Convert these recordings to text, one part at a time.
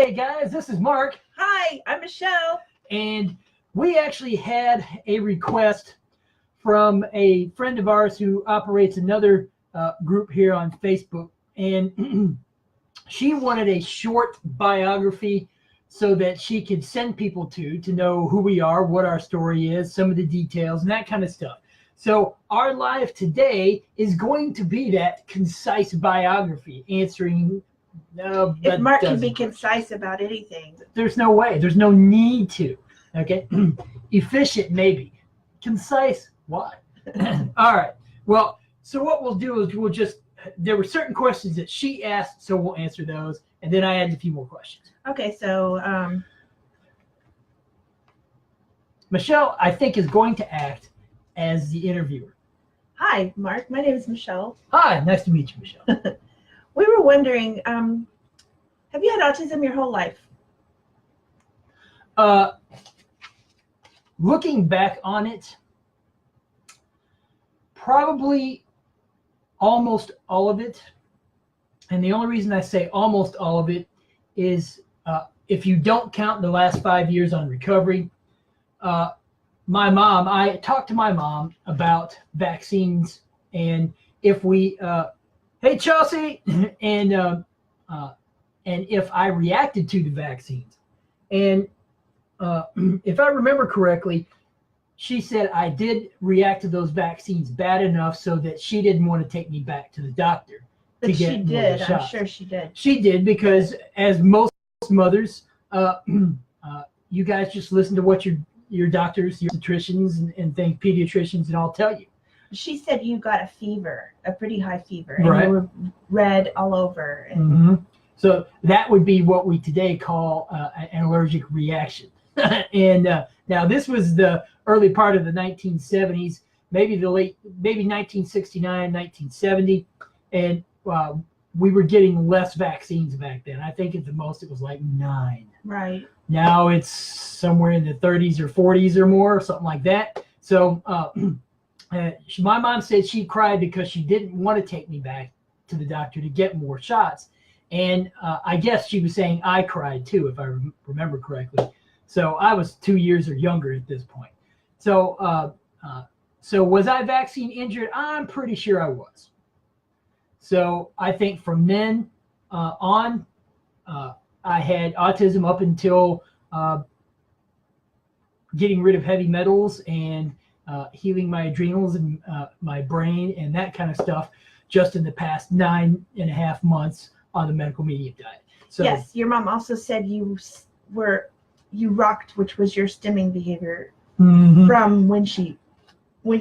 Hey guys, this is Mark. Hi, I'm Michelle. And we actually had a request from a friend of ours who operates another group here on Facebook. And she wanted a short biography so that she could send people to know who we are, what our story is, some of the details, and that kind of stuff. So our live today is going to be that concise biography, answering. If Mark can be concise about anything. There's no way. There's no need to. Okay. Efficient, maybe. Concise, why? All right. Well, so what we'll do is there were certain questions that she asked, so we'll answer those. And then I added a few more questions. Okay, so Michelle, I think, is going to act as the interviewer. Hi, Mark. My name is Michelle. Hi, nice to meet you, Michelle. We were wondering, have you had autism your whole life? Looking back on it, probably almost all of it. And the only reason I say almost all of it is if you don't count the last 5 years on recovery, I talked to my mom about vaccines, and if we hey Chelsea, and if I reacted to the vaccines, and if I remember correctly, she said I did react to those vaccines bad enough so that she didn't want to take me back to the doctor to get she did. more shots. I'm sure she did. She did, because as most mothers, you guys just listen to what your doctors, your obstetricians, and things, pediatricians, and all tell you. She said you got a fever, a pretty high fever, Right. and you were red all over. And Mm-hmm. So that would be what we today call an allergic reaction. And now this was the early part of the 1970s, maybe 1969, 1970, and we were getting less vaccines back then. I think at the most it was like 9. Right. Now it's somewhere in the 30s or 40s or more, something like that. So my mom said she cried because she didn't want to take me back to the doctor to get more shots. And I guess she was saying I cried too, if I remember correctly. So I was 2 years or younger at this point. So so was I vaccine injured? I'm pretty sure I was. So I think from then on, I had autism up until getting rid of heavy metals and healing my adrenals and my brain and that kind of stuff just in the past 9.5 months on the medical medium diet. So yes, your mom also said you rocked, which was your stimming behavior from when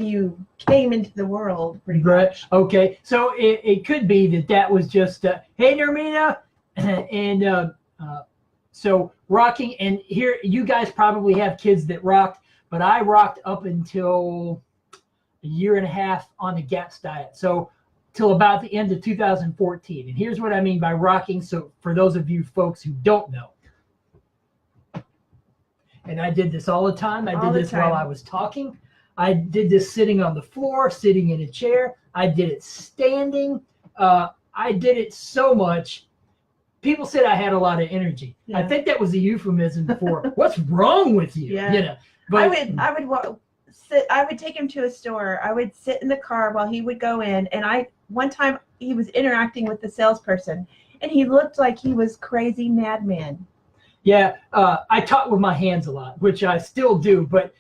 you came into the world, pretty much. Okay, so it could be that was just hey Nermina, and so rocking. And here you guys probably have kids that rocked, but I rocked up until 1.5 years on the GAPS diet, so till about the end of 2014. And here's what I mean by rocking. So for those of you folks who don't know, and I did this all the time. I did this while I was talking. I did this sitting on the floor, sitting in a chair. I did it standing. I did it so much. People said I had a lot of energy. Yeah. I think that was a euphemism for what's wrong with you. Yeah. You know, but I would take him to a store. I would sit in the car while he would go in. And one time he was interacting with the salesperson, and he looked like he was crazy madman. Yeah, I talk with my hands a lot, which I still do, but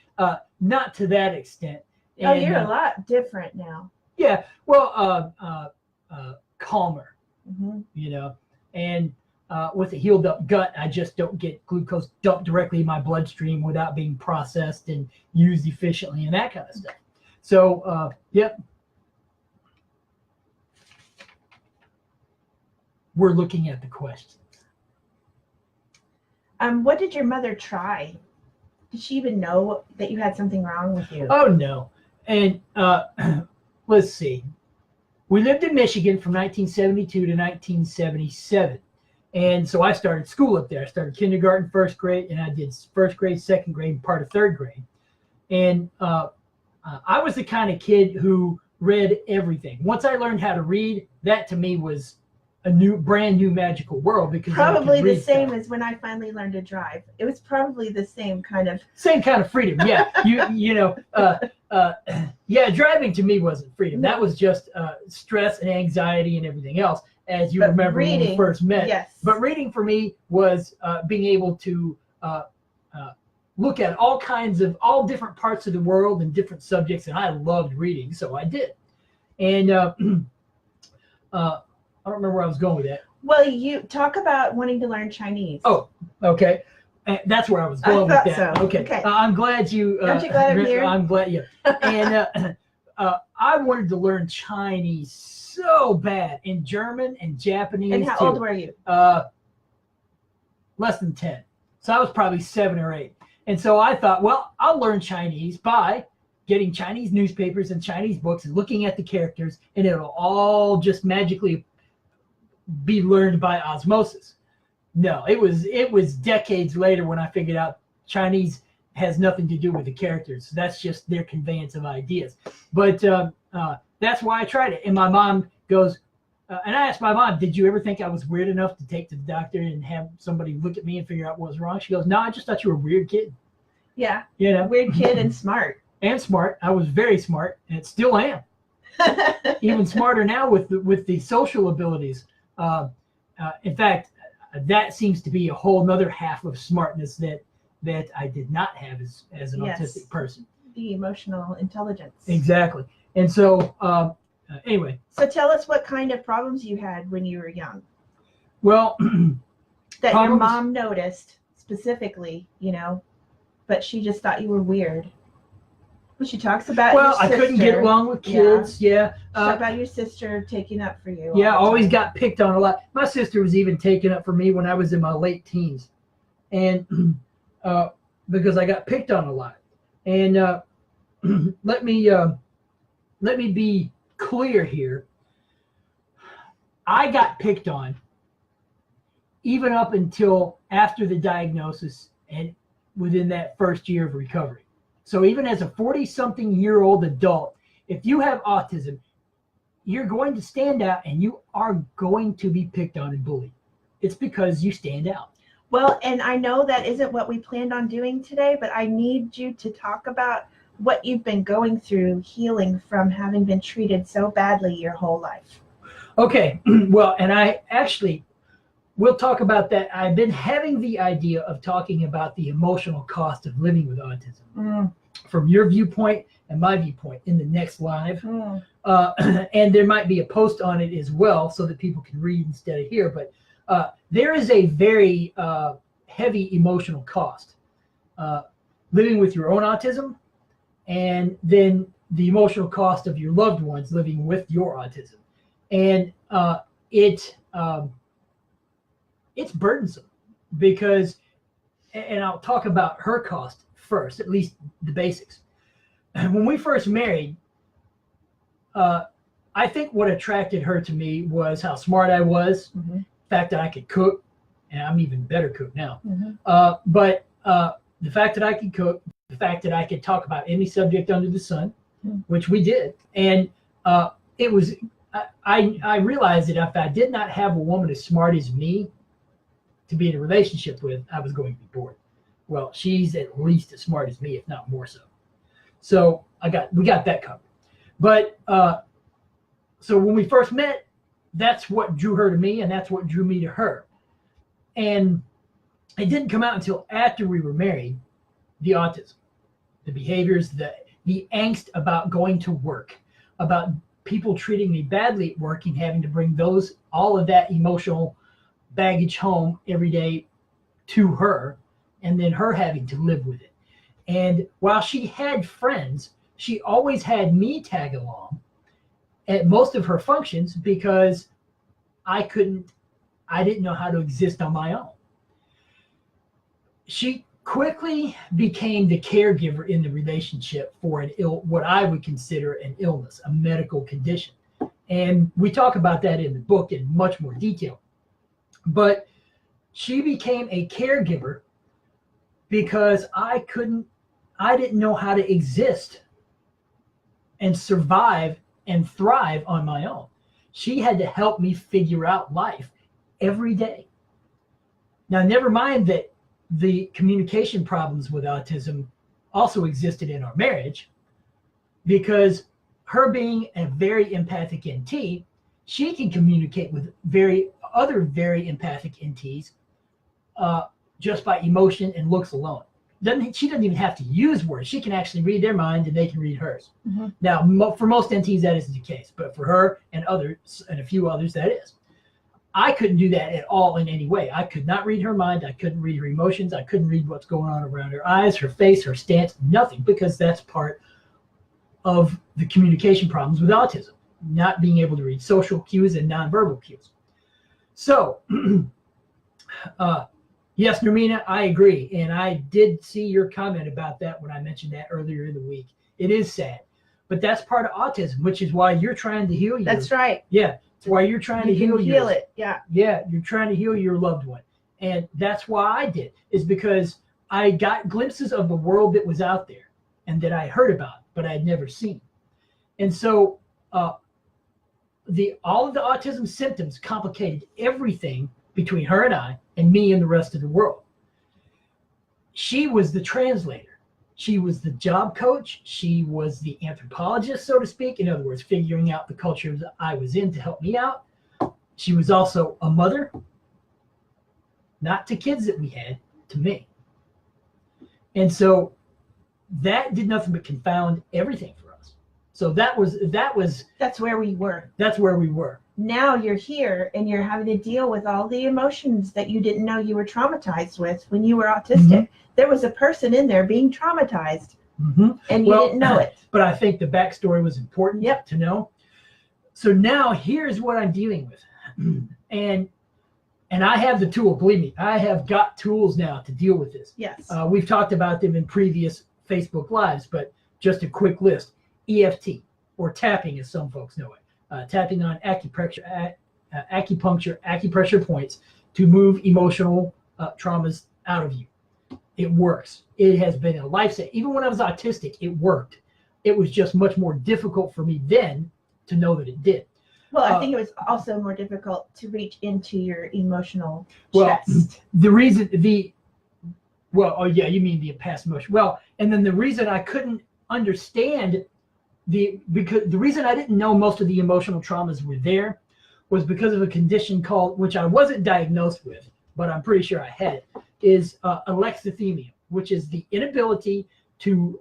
not to that extent. And, you're a lot different now. Yeah, well, calmer, you know, and with a healed up gut, I just don't get glucose dumped directly in my bloodstream without being processed and used efficiently and that kind of stuff. So, yep. We're looking at the questions. What did your mother try? Did she even know that you had something wrong with you? Oh, no. And let's see. We lived in Michigan from 1972 to 1977. And so I started school up there. I started kindergarten, first grade, and I did first grade, second grade, and part of third grade. And I was the kind of kid who read everything. Once I learned how to read, that to me was brand new magical world because Probably I could the read same stuff. as when I finally learned to drive. It was probably the same kind of. Same kind of freedom. Yeah. Yeah, driving to me wasn't freedom. That was just stress and anxiety and everything else, as you But remember when we reading, first met. yes. But reading for me was being able to look at all different parts of the world and different subjects, and I loved reading, so I did. And I don't remember where I was going with that. Well, you talk about wanting to learn Chinese. Oh, okay. That's where I was going I with thought that. so. Okay. I'm glad you. Aren't you glad I'm here? I'm glad. Yeah. And I wanted to learn Chinese so bad, and German and Japanese. And how too. old were you? Less than 10. So I was probably 7 or 8. And so I thought, well, I'll learn Chinese by getting Chinese newspapers and Chinese books and looking at the characters, and it'll all just magically be learned by osmosis. No, it was decades later when I figured out Chinese has nothing to do with the characters. That's just their conveyance of ideas. But that's why I tried it. And my mom goes, and I asked my mom, did you ever think I was weird enough to take to the doctor and have somebody look at me and figure out what was wrong? She goes, no, I just thought you were a weird kid. Yeah. You know, Weird kid and smart. And smart. I was very smart, and still am. Even smarter now with the social abilities. In fact, that seems to be a whole nother half of smartness that I did not have as an autistic person. The emotional intelligence. Exactly. And so anyway. So tell us what kind of problems you had when you were young. Well, that problems, your mom noticed specifically, but she just thought you were weird. Well, she talks about your sister. I couldn't get along with kids. Yeah. About your sister taking up for you. Yeah, always got picked on a lot. My sister was even taking up for me when I was in my late teens, and because I got picked on a lot. And let me be clear here. I got picked on even up until after the diagnosis and within that first year of recovery. So even as a 40-something-year-old adult, if you have autism, you're going to stand out and you are going to be picked on and bullied. It's because you stand out. Well, and I know that isn't what we planned on doing today, but I need you to talk about what you've been going through healing from having been treated so badly your whole life. Okay. Well, and we'll talk about that. I've been having the idea of talking about the emotional cost of living with autism from your viewpoint and my viewpoint in the next live. And there might be a post on it as well so that people can read instead of hear. But there is a very heavy emotional cost living with your own autism, and then the emotional cost of your loved ones living with your autism. And it's burdensome because, and I'll talk about her cost first, at least the basics. When we first married, I think what attracted her to me was how smart I was, the fact that I could cook, and I'm even better cook now. But the fact that I could cook, the fact that I could talk about any subject under the sun, which we did. And it was, I realized that if I did not have a woman as smart as me to be in a relationship with, I was going to be bored. Well, she's at least as smart as me, if not more so. So we got that covered. But so when we first met, that's what drew her to me, and that's what drew me to her. And it didn't come out until after we were married, the autism, the behaviors, the angst about going to work, about people treating me badly at work and having to bring all of that emotional baggage home every day to her, and then her having to live with it. And while she had friends, she always had me tag along at most of her functions because I didn't know how to exist on my own. She quickly became the caregiver in the relationship for what I would consider an illness, a medical condition. And we talk about that in the book in much more detail. But she became a caregiver because I didn't know how to exist and survive and thrive on my own. She had to help me figure out life every day. Now, never mind that the communication problems with autism also existed in our marriage, because her being a very empathic NT, she can communicate with other very empathic NTs just by emotion and looks alone. She doesn't even have to use words. She can actually read their mind and they can read hers. Mm-hmm. Now, for most NTs, that isn't the case, but for her and others, and a few others, that is. I couldn't do that at all in any way. I could not read her mind. I couldn't read her emotions. I couldn't read what's going on around her eyes, her face, her stance, nothing, because that's part of the communication problems with autism, not being able to read social cues and nonverbal cues. So, yes, Nermina, I agree. And I did see your comment about that when I mentioned that earlier in the week. It is sad, but that's part of autism, which is why you're trying to heal. That's right. Yeah. It's why you're trying to heal it. Yeah. Yeah. You're trying to heal your loved one. And that's why I did, is because I got glimpses of the world that was out there and that I heard about, but I had never seen. And so all of the autism symptoms complicated everything between her and I and me and the rest of the world. She was the translator. She was the job coach. She was the anthropologist, so to speak. In other words, figuring out the culture that I was in to help me out. She was also a mother, not to kids that we had, to me. And so that did nothing but confound everything for us. So that's where we were. That's where we were. Now you're here and you're having to deal with all the emotions that you didn't know you were traumatized with when you were autistic. Mm-hmm. There was a person in there being traumatized, and you didn't know it. But I think the backstory was important to know. So now here's what I'm dealing with. And I have the tool, believe me, I have got tools now to deal with this. Yes. We've talked about them in previous Facebook Lives, but just a quick list. EFT, or tapping as some folks know it. Tapping on acupuncture points to move emotional traumas out of you. It works. It has been a lifesaver. Even when I was autistic, it worked. It was just much more difficult for me then to know that it did. Well, I think it was also more difficult to reach into your emotional chest. You mean the past emotion. Well, and then the reason I couldn't understand because the reason I didn't know most of the emotional traumas were there was because of a condition called, which I wasn't diagnosed with, but I'm pretty sure I had it, is alexithymia, which is the inability to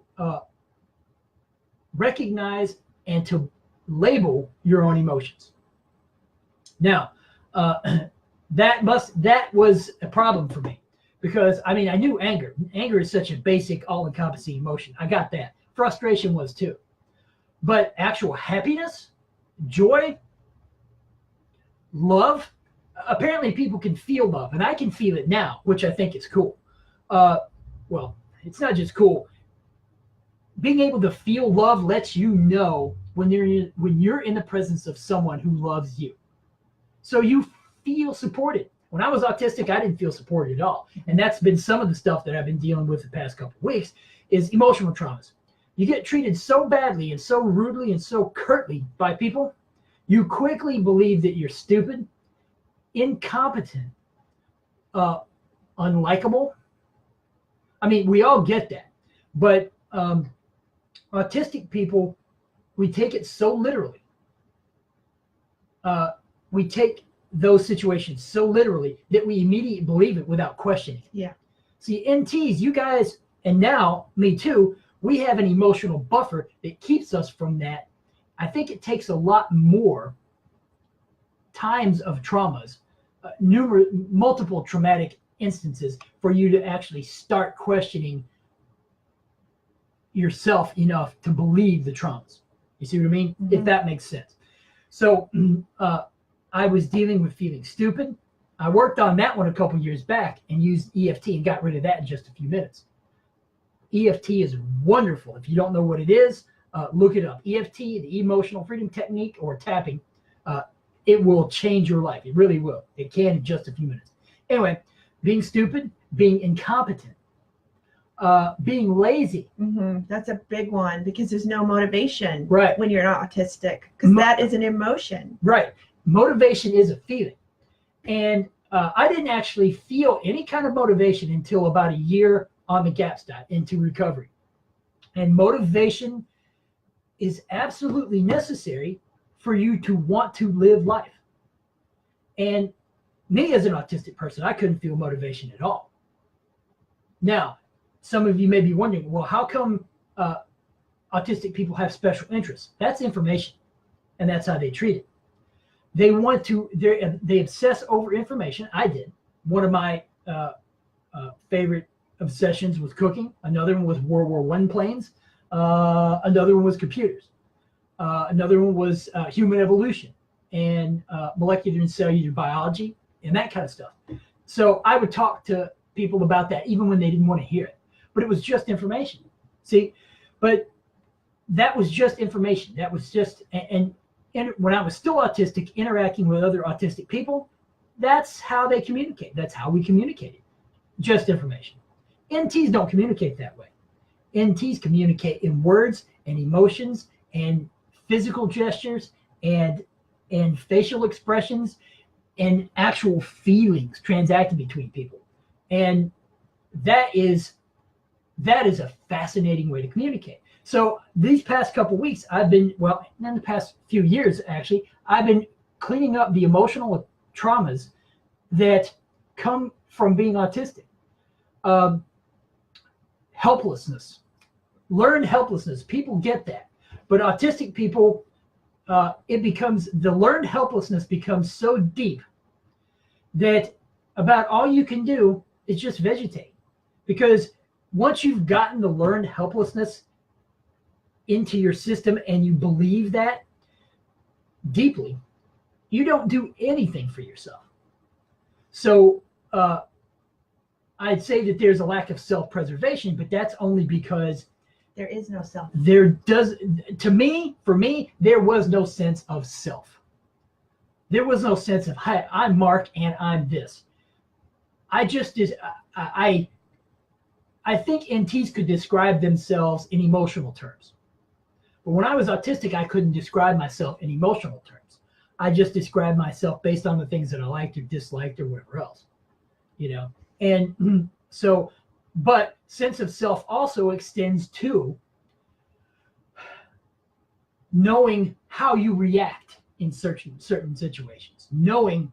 recognize and to label your own emotions. Now, that was a problem for me, because I knew anger. Anger is such a basic, all-encompassing emotion. I got that. Frustration was too. But actual happiness, joy, love, apparently people can feel love, and I can feel it now, which I think is cool. Well, it's not just cool. Being able to feel love lets you know when you're in the presence of someone who loves you. So you feel supported. When I was autistic, I didn't feel supported at all. And that's been some of the stuff that I've been dealing with the past couple of weeks, is emotional traumas. You get treated so badly and so rudely and so curtly by people, you quickly believe that you're stupid, incompetent, unlikable. We all get that. But autistic people, we take it so literally. We take those situations so literally that we immediately believe it without questioning. Yeah. See, NTs, you guys, and now me too, we have an emotional buffer that keeps us from that. I think it takes a lot more times of traumas, multiple traumatic instances, for you to actually start questioning yourself enough to believe the traumas. You see what I mean? Mm-hmm. If that makes sense. So I was dealing with feeling stupid. I worked on that one a couple years back and used EFT and got rid of that in just a few minutes. EFT is wonderful. If you don't know what it is, look it up. EFT, the Emotional Freedom Technique, or tapping, it will change your life. It really will. It can in just a few minutes. Anyway, being stupid, being incompetent, being lazy. That's a big one because there's no motivation Right. when you're not autistic, because that is an emotion. Right. Motivation is a feeling. And I didn't actually feel any kind of motivation until about a year on the GAPS diet into recovery. And motivation is absolutely necessary for you to want to live life. And me as an autistic person, I couldn't feel motivation at all. Now, some of you may be wondering, well, how come autistic people have special interests? That's information, and that's how they treat it. They want to, they obsess over information. I did. One of my favorite obsessions was cooking. Another one was World War I planes. Another one was computers. Another one was human evolution and molecular and cellular biology and that kind of stuff. So I would talk to people about that even when they didn't want to hear it. But it was just information. See, but that was just information. That was just, and when I was still autistic, interacting with other autistic people, that's how they communicate. That's how we communicated. Just information. NTs don't communicate that way. NTs communicate in words and emotions and physical gestures and facial expressions and actual feelings transacting between people. And that is a fascinating way to communicate. So these past couple weeks, I've been, well, in the past few years, actually, I've been cleaning up the emotional traumas that come from being autistic. Helplessness, learned helplessness. People get that. But autistic people, the learned helplessness becomes so deep that about all you can do is just vegetate. Because once you've gotten the learned helplessness into your system and you believe that deeply, you don't do anything for yourself. So I'd say that there's a lack of self-preservation, but that's only because there is no self. For me, there was no sense of self. There was no sense of, hi, I'm Mark and I'm this. I think NTs could describe themselves in emotional terms. But when I was autistic, I couldn't describe myself in emotional terms. I just described myself based on the things that I liked or disliked or whatever else, you know? And so, but sense of self also extends to knowing how you react in certain situations, knowing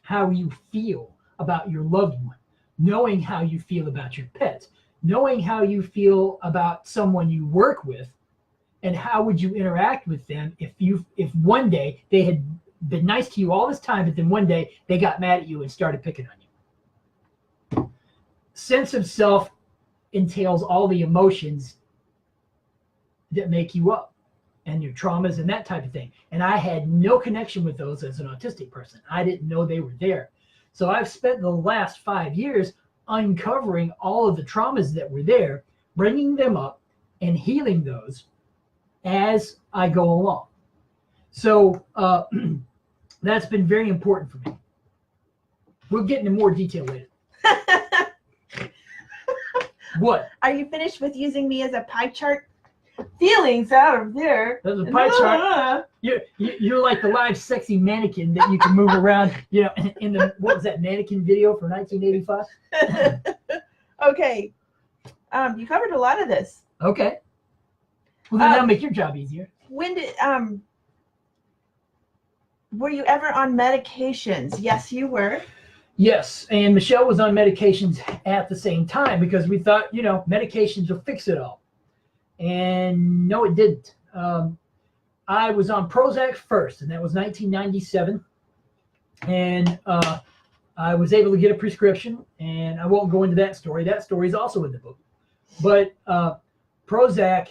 how you feel about your loved one, knowing how you feel about your pets, knowing how you feel about someone you work with, and how would you interact with them if one day they had been nice to you all this time, but then one day they got mad at you and started picking on you. Sense of self entails all the emotions that make you up and your traumas and that type of thing. And I had no connection with those as an autistic person. I didn't know they were there. So I've spent the last 5 years uncovering all of the traumas that were there, bringing them up and healing those as I go along. So that's been very important for me. We'll get into more detail later. What? Are you finished with using me as a pie chart? Feelings out of there. There's a pie chart. You're like the live sexy mannequin that you can move around. You know, in the, what was that mannequin video for 1985? Okay. You covered a lot of this. Okay. Well, then that'll make your job easier. When did were you ever on medications? Yes, you were. Yes, and Michelle was on medications at the same time because we thought, you know, medications will fix it all. And no, it didn't. I was on Prozac first, and that was 1997. And I was able to get a prescription, and I won't go into that story. That story is also in the book. But Prozac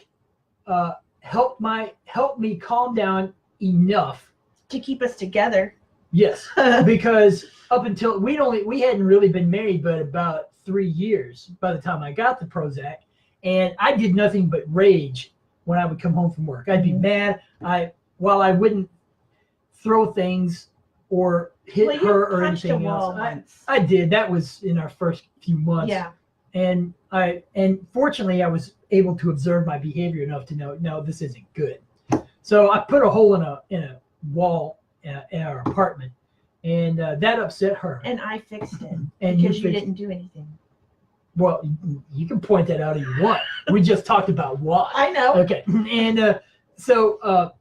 helped me calm down enough to keep us together. Yes, because up until we hadn't really been married but about 3 years by the time I got the Prozac, and I did nothing but rage when I would come home from work. I'd be mad. While I wouldn't throw things or hit her or anything else. I did. That was in our first few months. Yeah. and fortunately I was able to observe my behavior enough to know, no, this isn't good. So I put a hole in a wall in our apartment, and that upset her. And I fixed it And because you didn't do anything. Well, you can point that out if you want. We just talked about why. I know. Okay, and so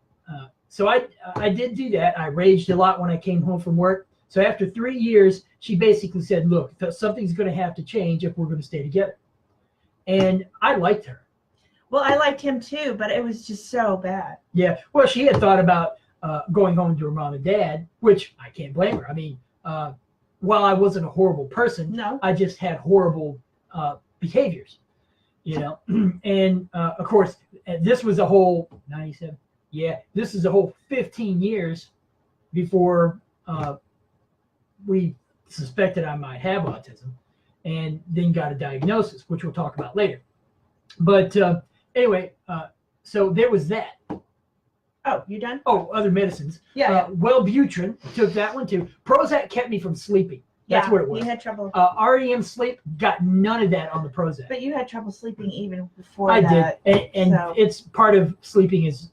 I did do that. I raged a lot when I came home from work. So after 3 years, she basically said, look, something's going to have to change if we're going to stay together. And I liked her. Well, I liked him too, but it was just so bad. Yeah. Well, she had thought about going home to her mom and dad, which I can't blame her. I mean, while I wasn't a horrible person, No. I just had horrible behaviors, and of course, this was a whole 97. Yeah, this is a whole 15 years before we suspected I might have autism, and then got a diagnosis, which we'll talk about later. But anyway, so there was that. Oh, you done? Oh, other medicines. Yeah. Wellbutrin, took that one too. Prozac kept me from sleeping. That's what it was. You had trouble. REM sleep, got none of that on the Prozac. But you had trouble sleeping even before I that. did, and so. it's part of sleeping is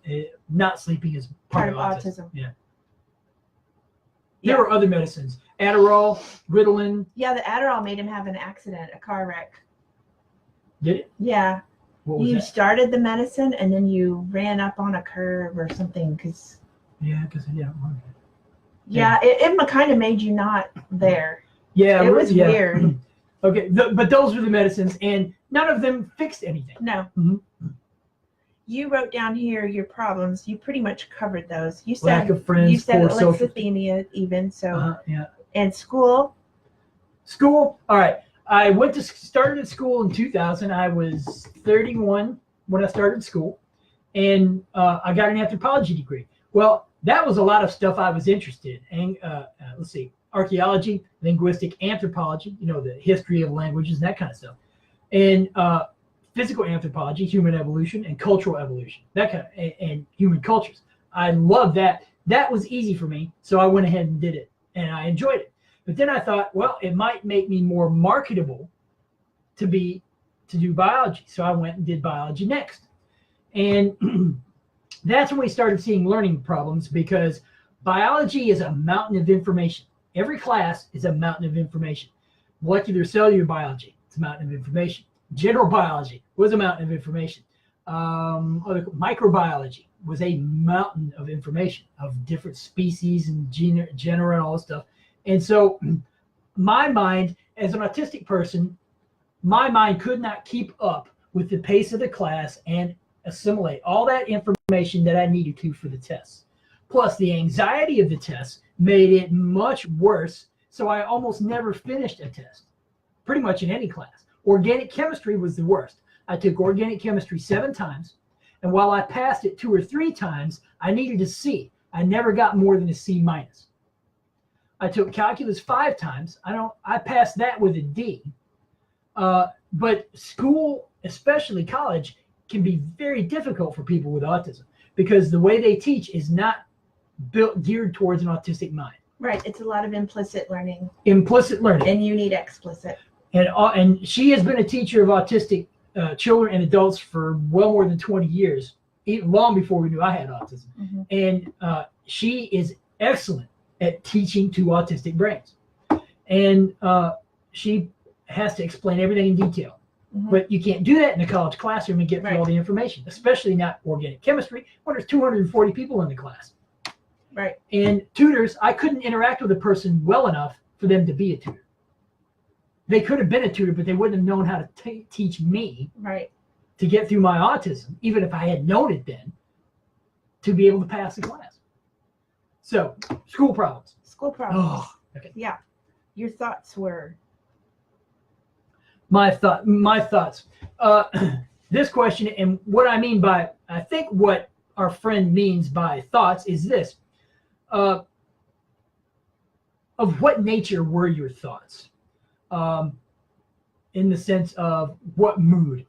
not sleeping is part of autism. Yeah. There were other medicines: Adderall, Ritalin. Yeah, the Adderall made him have an accident, a car wreck. Did it? Yeah. What was You that? started the medicine and then you ran up on a curve or something because. Yeah, because yeah. Yeah, it kind of made you not there. Yeah, it was yeah. weird. Okay, but those were the medicines, and none of them fixed anything. No. Mhm. You wrote down here your problems. You pretty much covered those. You said Lack of friends, you said poor social. alexithymia even so. Yeah. And school. School. All right. I started at school in 2000. I was 31 when I started school, and I got an anthropology degree. Well, that was a lot of stuff I was interested in. Let's see, archaeology, linguistic anthropology, the history of languages and that kind of stuff, and physical anthropology, human evolution, and cultural evolution, that kind of, and human cultures. I love that. That was easy for me, so I went ahead and did it, and I enjoyed it. But then I thought, well, it might make me more marketable to do biology, so I went and did biology next, and that's when we started seeing learning problems, because biology is a mountain of information. Every class is a mountain of information. Molecular cellular biology, it's a mountain of information. General biology was a mountain of information. Microbiology was a mountain of information of different species and genera and all this stuff. And so my mind, as an autistic person, my mind could not keep up with the pace of the class and assimilate all that information that I needed to for the tests. Plus, the anxiety of the tests made it much worse, so I almost never finished a test, pretty much in any class. Organic chemistry was the worst. I took organic chemistry 7 times, and while I passed it 2 or 3 times, I needed a C. I never got more than a C minus. I took calculus 5 times. I passed that with a D. But school, especially college, can be very difficult for people with autism because the way they teach is not geared towards an autistic mind. Right. It's a lot of implicit learning. Implicit learning. And you need explicit. And she has been a teacher of autistic children and adults for well more than 20 years, long before we knew I had autism. Mm-hmm. And she is excellent at teaching to autistic brains. And she has to explain everything in detail. Mm-hmm. But you can't do that in a college classroom and get through all the information, especially not organic chemistry when there's 240 people in the class. Right. And tutors, I couldn't interact with a person well enough for them to be a tutor. They could have been a tutor, but they wouldn't have known how to teach me to get through my autism, even if I had known it then, to be able to pass the class. So, school problems. School problems. Oh, okay. Yeah. Your thoughts were? My thoughts. This question, and what I mean by, I think what our friend means by thoughts is this. Of what nature were your thoughts? In the sense of what mood?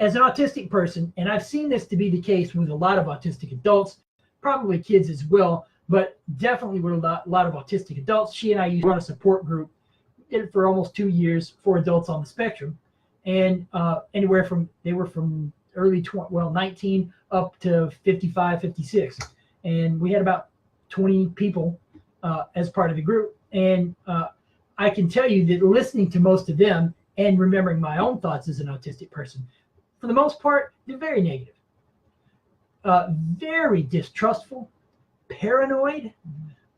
As an autistic person, and I've seen this to be the case with a lot of autistic adults, probably kids as well, but definitely with a lot of autistic adults. She and I used to run a support group did it for almost 2 years for adults on the spectrum, and anywhere from they were from early 19 up to 55, 56, and we had about 20 people as part of the group. And I can tell you that listening to most of them and remembering my own thoughts as an autistic person, for the most part, they're very negative, very distrustful, paranoid.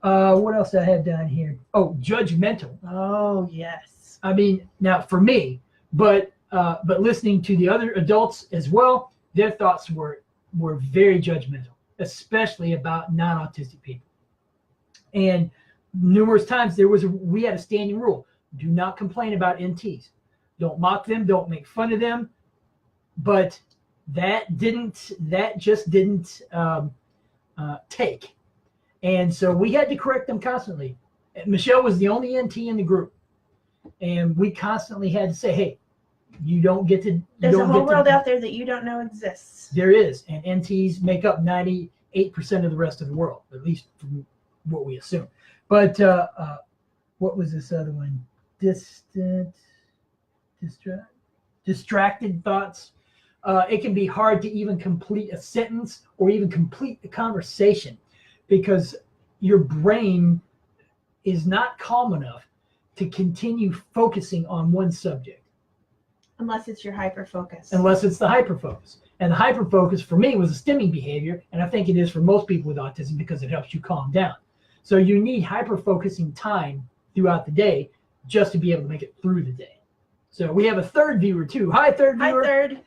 What else I have down here? Oh, judgmental. Oh, yes. I mean, now for me, but listening to the other adults as well, their thoughts were very judgmental, especially about non-autistic people. And numerous times we had a standing rule: do not complain about NTs, don't mock them, don't make fun of them. But that just didn't take. And so we had to correct them constantly. Michelle was the only NT in the group, and we constantly had to say, hey, you don't get to. There's a whole world out there that you don't know exists. There is, and NTs make up 98% of the rest of the world, at least from what we assume. But what was this other one? Distracted thoughts. It can be hard to even complete a sentence or even complete the conversation because your brain is not calm enough to continue focusing on one subject. Unless it's your hyperfocus. Unless it's the hyperfocus. And the hyperfocus for me was a stimming behavior, and I think it is for most people with autism because it helps you calm down. So you need hyperfocusing time throughout the day just to be able to make it through the day. So we have a third viewer too. Hi, third viewer. Hi, third.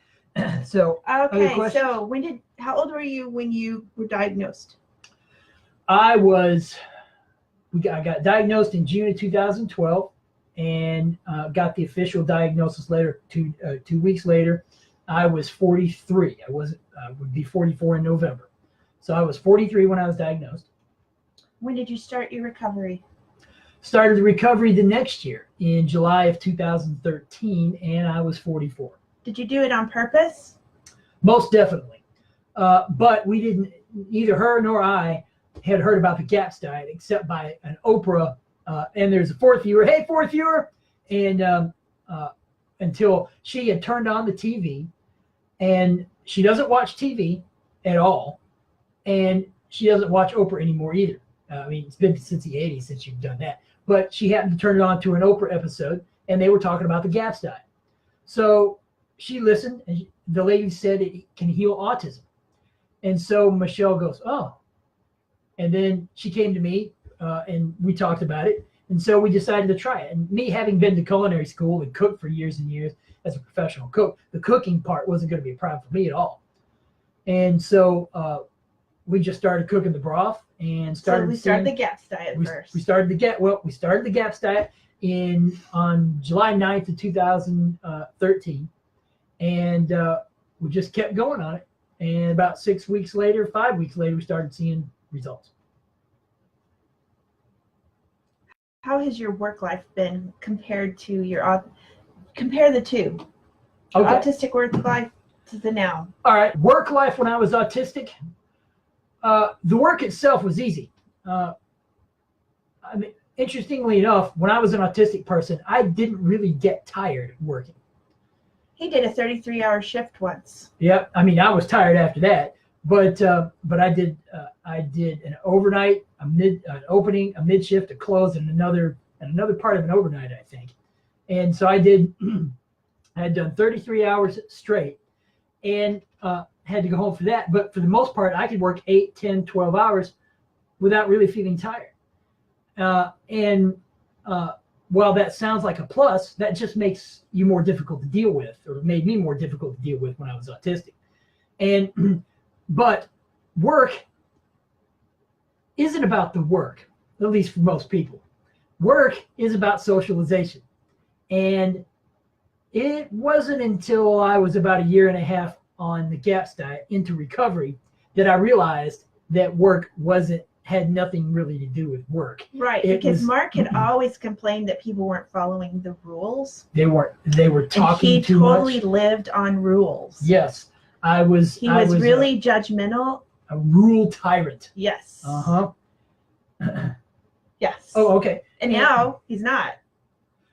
So okay, so how old were you when you were diagnosed? I got diagnosed in June of 2012 and got the official diagnosis later, 2 weeks later. I was 43. I would be 44 in November. So I was 43 when I was diagnosed. When did you start your recovery? Started the recovery the next year in July of 2013, and I was 44. Did you do it on purpose? Most definitely. But we didn't, neither her nor I had heard about the GAPS diet except by an Oprah, and there's a fourth viewer. Hey, fourth viewer! And until she had turned on the TV, and she doesn't watch TV at all, and she doesn't watch Oprah anymore either. I mean, it's been since the 80s since you've done that. But she happened to turn it on to an Oprah episode, and they were talking about the GAPS diet. So she listened, and the lady said it can heal autism. And so Michelle goes, oh. And then she came to me, and we talked about it. And so we decided to try it. And me having been to culinary school and cooked for years and years as a professional cook, the cooking part wasn't going to be a problem for me at all. And so we just started cooking the broth and started. So we started the GAPS diet first. We started the GAPS diet on July 9th of 2013, and we just kept going on it. And about 5 weeks later, we started seeing results. How has your work life been compared to compare the two? Okay. Autistic work life to the now. All right. Work life when I was autistic, the work itself was easy. I mean, interestingly enough, when I was an autistic person, I didn't really get tired working. He did a 33-hour shift once. Yep. I mean, I was tired after that, but I did an overnight, an opening, a mid shift, a close, and another part of an overnight, I think. And so I had done 33 hours straight, and had to go home for that. But for the most part, I could work 8, 10, 12 hours without really feeling tired. And while that sounds like a plus, that just makes you more difficult to deal with, or made me more difficult to deal with when I was autistic. But work isn't about the work, at least for most people. Work is about socialization. And it wasn't until I was about a year and a half on the GAPS diet into recovery that I realized that work had nothing really to do with work. Right, because Mark had always complained that people weren't following the rules. They were talking too much. He totally lived on rules. Yes, He was really judgmental. A rule tyrant. Yes. Uh-huh. Yes. Oh, okay. And now he's not.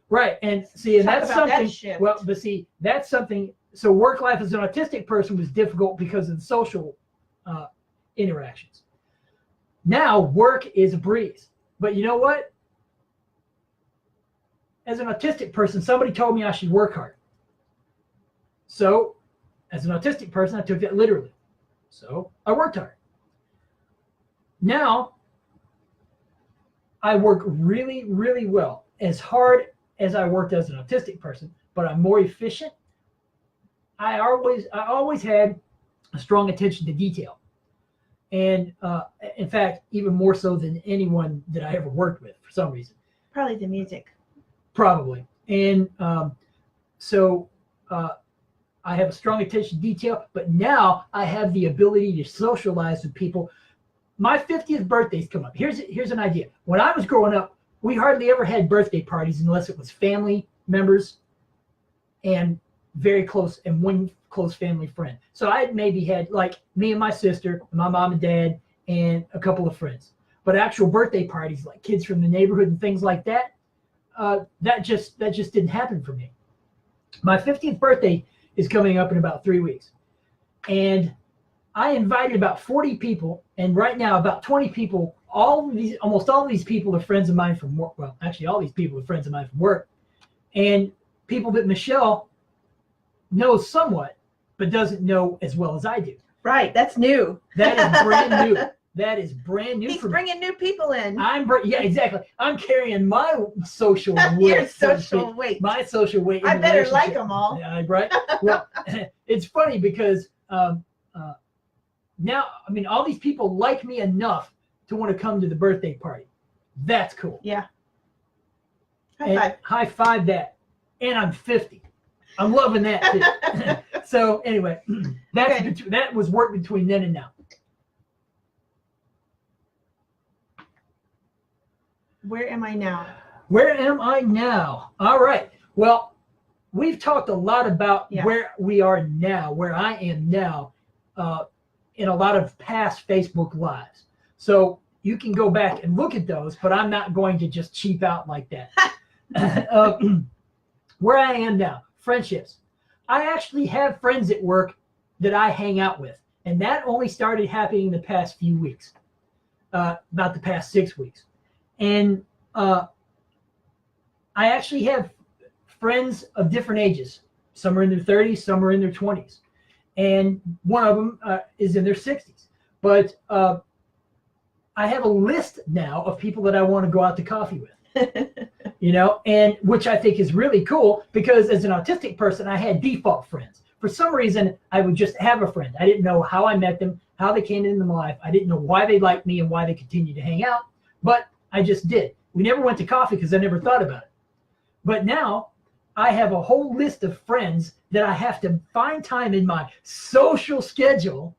Right. And see, and Talk that's about that something, shift. well, but see, that's something, so work life as an autistic person was difficult because of the social interactions. Now work is a breeze. But you know what? As an autistic person, somebody told me I should work hard. So as an autistic person, I took that literally. So I worked hard. Now I work really, really well, as hard as I worked as an autistic person, but I'm more efficient. I always had a strong attention to detail. And in fact, even more so than anyone that I ever worked with for some reason. Probably the music. Probably. And so I have a strong attention to detail, but now I have the ability to socialize with people. My 50th birthday's come up. Here's an idea. When I was growing up, we hardly ever had birthday parties unless it was family members and very close and one close family friend. So I maybe had like me and my sister, my mom and dad, and a couple of friends. But actual birthday parties, like kids from the neighborhood and things like that, that just didn't happen for me. My 50th birthday is coming up in about 3 weeks. And I invited about 40 people, and right now about 20 people, almost all of these people are friends of mine from work. Well, actually all these people are friends of mine from work. And people that Michelle knows somewhat, but doesn't know as well as I do. Right, that's new. That is brand new. That is brand new. He's bringing new people in. Yeah, exactly. I'm carrying my social weight. Your social weight. My social weight. I better like them all. Yeah, right. Well, it's funny because now, I mean, all these people like me enough to want to come to the birthday party. That's cool. Yeah. High five that. And I'm 50. I'm loving that too. So anyway, that was work between then and now. Where am I now? Where am I now? All right. Well, we've talked a lot about where we are now, where I am now, in a lot of past Facebook Lives. So you can go back and look at those, but I'm not going to just cheap out like that. Where I am now, friendships. I actually have friends at work that I hang out with, and that only started happening the past few weeks, about the past 6 weeks. And I actually have friends of different ages. Some are in their 30s, some are in their 20s. And one of them is in their 60s. But I have a list now of people that I want to go out to coffee with. And which I think is really cool, because as an autistic person, I had default friends. For some reason, I would just have a friend. I didn't know how I met them, how they came into my life. I didn't know why they liked me and why they continued to hang out, but I just did. We never went to coffee because I never thought about it. But now I have a whole list of friends that I have to find time in my social schedule.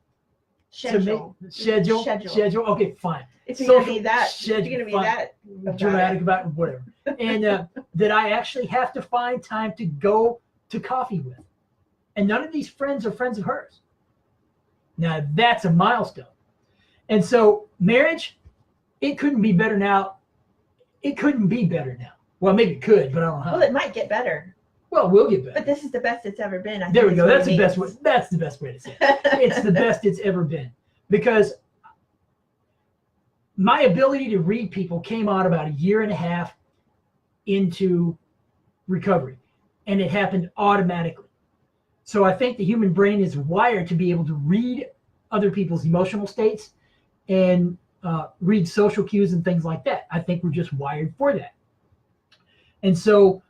Schedule. Okay, fine. It's going to be that. Schedule, you're going to be that dramatic about it, whatever. And that I actually have to find time to go to coffee with. And none of these friends are friends of hers. Now that's a milestone. And so marriage, it couldn't be better now. It couldn't be better now. Well, maybe it could, but I don't know how. Well, it might get better. Well, we'll get better. But this is the best it's ever been. There we go. That's the best way. That's the best way to say it. It's the best it's ever been, because my ability to read people came out about a year and a half into recovery, and it happened automatically. So I think the human brain is wired to be able to read other people's emotional states and read social cues and things like that. I think we're just wired for that. And so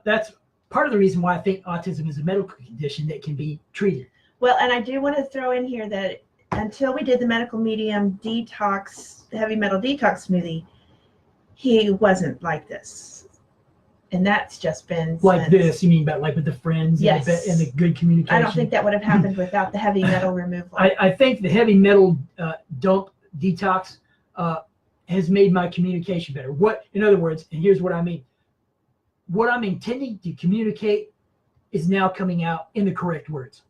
that's part of the reason why I think autism is a medical condition that can be treated. Well, and I do want to throw in here that until we did the medical medium detox, heavy metal detox smoothie, he wasn't like this. And that's just been like this. You mean about like with the friends? Yes. And the good communication? I don't think that would have happened without the heavy metal removal. I think the heavy metal dump detox has made my communication better. In other words, and here's what I mean. What I'm intending to communicate is now coming out in the correct words.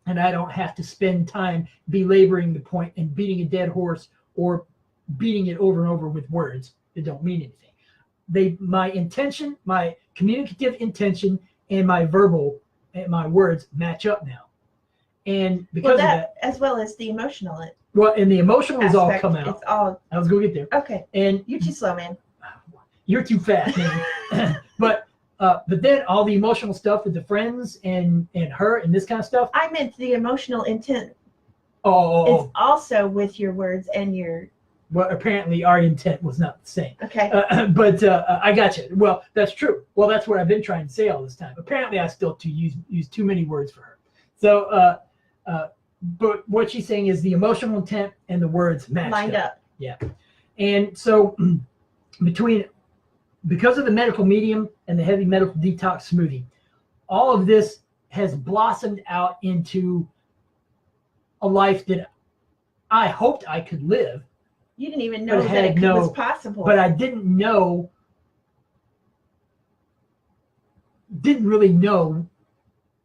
And I don't have to spend time belaboring the point and beating a dead horse or beating it over and over with words that don't mean anything. my intention, my communicative intention, and my verbal, and my words match up now. And because of that, as well as the emotional. And the emotional has all come out. It's all. I was going to get there. Okay. And you're too slow, man. You're too fast, man. But then all the emotional stuff with the friends and her and this kind of stuff. I meant the emotional intent. Oh. It's also with your words and your. Well, apparently our intent was not the same. Okay. But I got you. Well, that's true. Well, that's what I've been trying to say all this time. Apparently, I still use too many words for her. So, but what she's saying is the emotional intent and the words matched lined up. Yeah. And so, because of the medical medium and the heavy medical detox smoothie, all of this has blossomed out into a life that I hoped I could live. You didn't even know that it was possible. But I didn't really know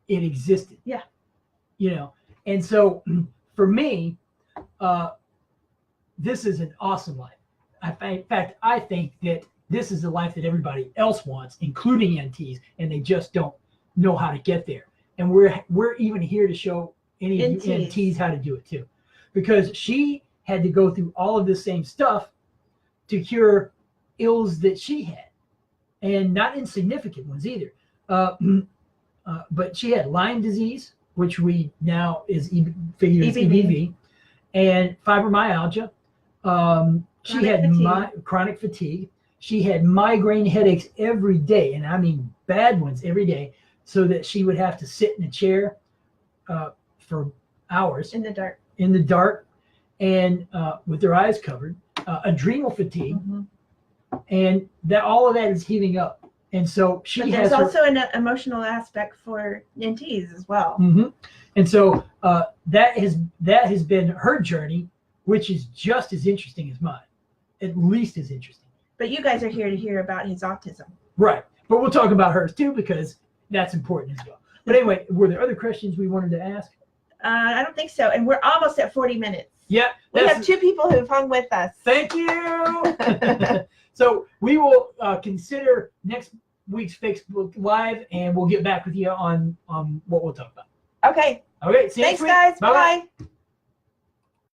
it existed. Yeah. You know, and so for me, this is an awesome life. In fact, I think that this is the life that everybody else wants, including NTs, and they just don't know how to get there. And we're even here to show any of you NTs how to do it too, because she had to go through all of this same stuff to cure ills that she had, and not insignificant ones either. But she had Lyme disease, which we now figured as EBV, and fibromyalgia. She had chronic fatigue. She had migraine headaches every day, and I mean bad ones every day, so that she would have to sit in a chair for hours in the dark. And with their eyes covered, adrenal fatigue, and that all of that is heating up. And so there's also an emotional aspect for NTs as well. And so that has been her journey, which is just as interesting as mine, at least as interesting. But you guys are here to hear about his autism, right? But we'll talk about hers too, because that's important as well. But anyway, were there other questions we wanted to ask? I don't think so, and we're almost at 40 minutes. Yeah, we have 2 people who've hung with us. Thank you. So we will consider next week's Facebook Live, and we'll get back with you on what we'll talk about. Okay. See you next week. Thanks, guys. Bye-bye. Bye.